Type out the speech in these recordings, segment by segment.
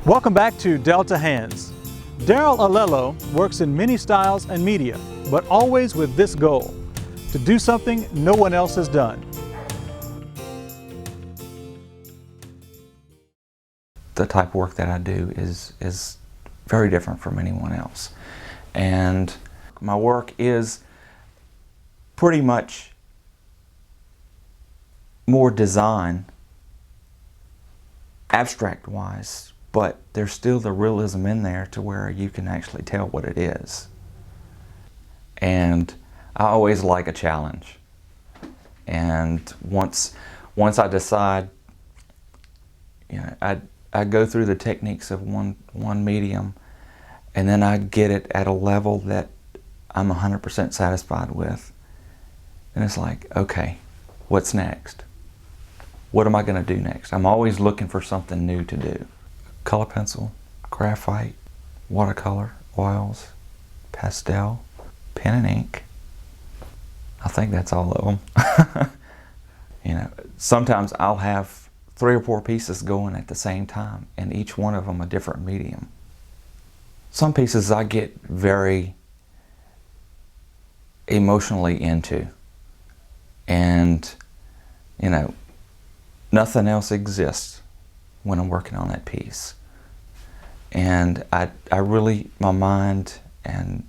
Welcome back to Delta Hands. Darryl Alello works in many styles and media, but always with this goal: to do something no one else has done. The type of work that I do is very different from anyone else. And my work is pretty much more design, abstract-wise, but there's still the realism in there to where you can actually tell what it is. And I always like a challenge. And once I decide, I go through the techniques of one medium, and then I get it at a level that I'm 100% satisfied with. And it's like, okay, what's next? What am I going to do next? I'm always looking for something new to do. Color pencil, graphite, watercolor, oils, pastel, pen and ink. I think that's all of them. Sometimes I'll have 3 or 4 pieces going at the same time, and each one of them a different medium. Some pieces I get very emotionally into, and nothing else exists when I'm working on that piece. And I really, my mind and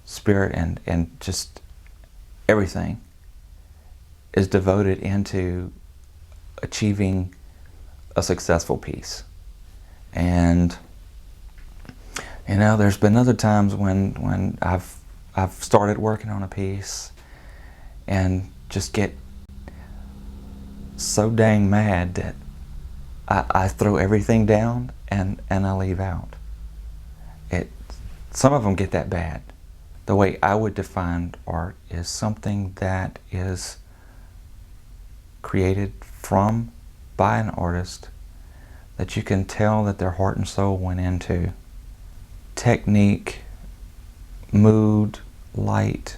spirit and just everything is devoted into achieving a successful piece. And there's been other times when I've started working on a piece and just get so dang mad that I throw everything down and I leave out. Some of them get that bad. The way I would define art is something that is created by an artist that you can tell that their heart and soul went into. Technique, mood, light.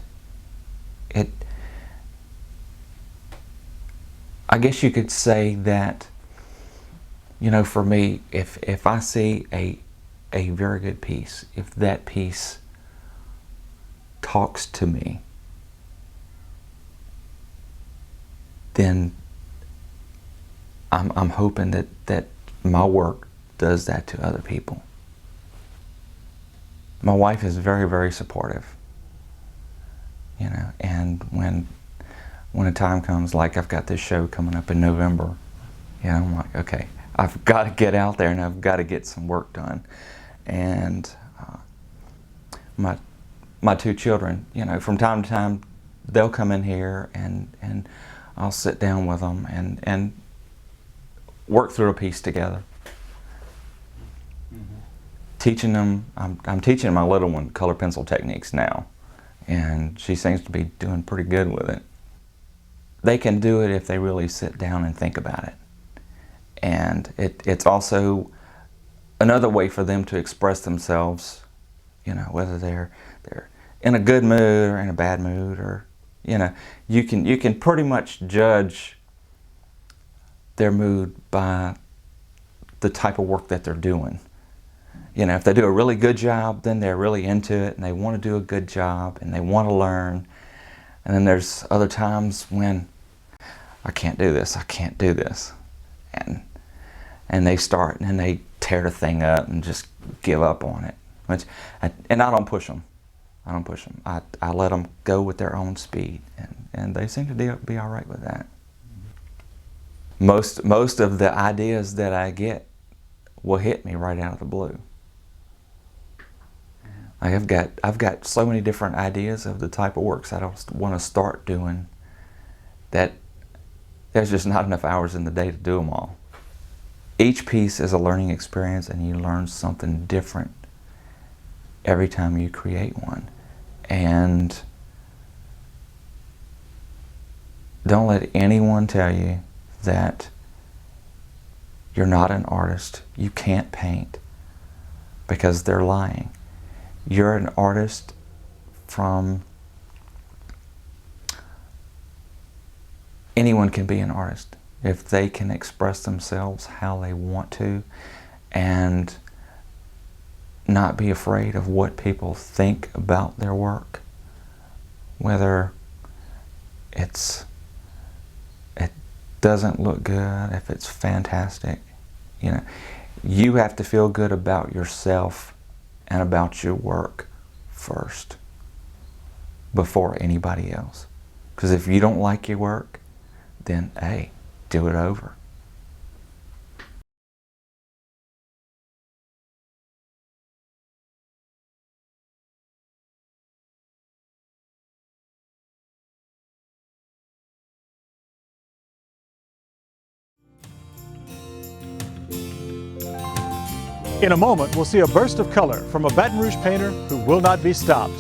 I guess you could say that, for me, if I see a very good piece, if that piece talks to me, then I'm hoping that my work does that to other people. My wife is very, very supportive, and when a time comes, like I've got this show coming up in November, I'm like, okay, I've got to get out there and I've got to get some work done. And my 2 children, from time to time, they'll come in here and I'll sit down with them and work through a piece together. Mm-hmm. Teaching them, I'm teaching my little one color pencil techniques now, and she seems to be doing pretty good with it. They can do it if they really sit down and think about it. And it's also another way for them to express themselves, whether they're in a good mood or in a bad mood, or you can pretty much judge their mood by the type of work that they're doing. If they do a really good job, then they're really into it and they want to do a good job and they want to learn. And then there's other times when I can't do this, and they start and they tear the thing up and just give up on it. And I don't push them. I let them go with their own speed, and they seem to be all right with that. Most of the ideas that I get will hit me right out of the blue. I've got so many different ideas of the type of works I want to start doing that there's just not enough hours in the day to do them all. Each piece is a learning experience, and you learn something different every time you create one. And don't let anyone tell you that you're not an artist, you can't paint, because they're lying. You're an artist from... Anyone can be an artist if they can express themselves how they want to, and not be afraid of what people think about their work, whether it doesn't look good, if it's fantastic. You know, you have to feel good about yourself and about your work first before anybody else. Because if you don't like your work, then hey, do it over. In a moment, we'll see a burst of color from a Baton Rouge painter who will not be stopped.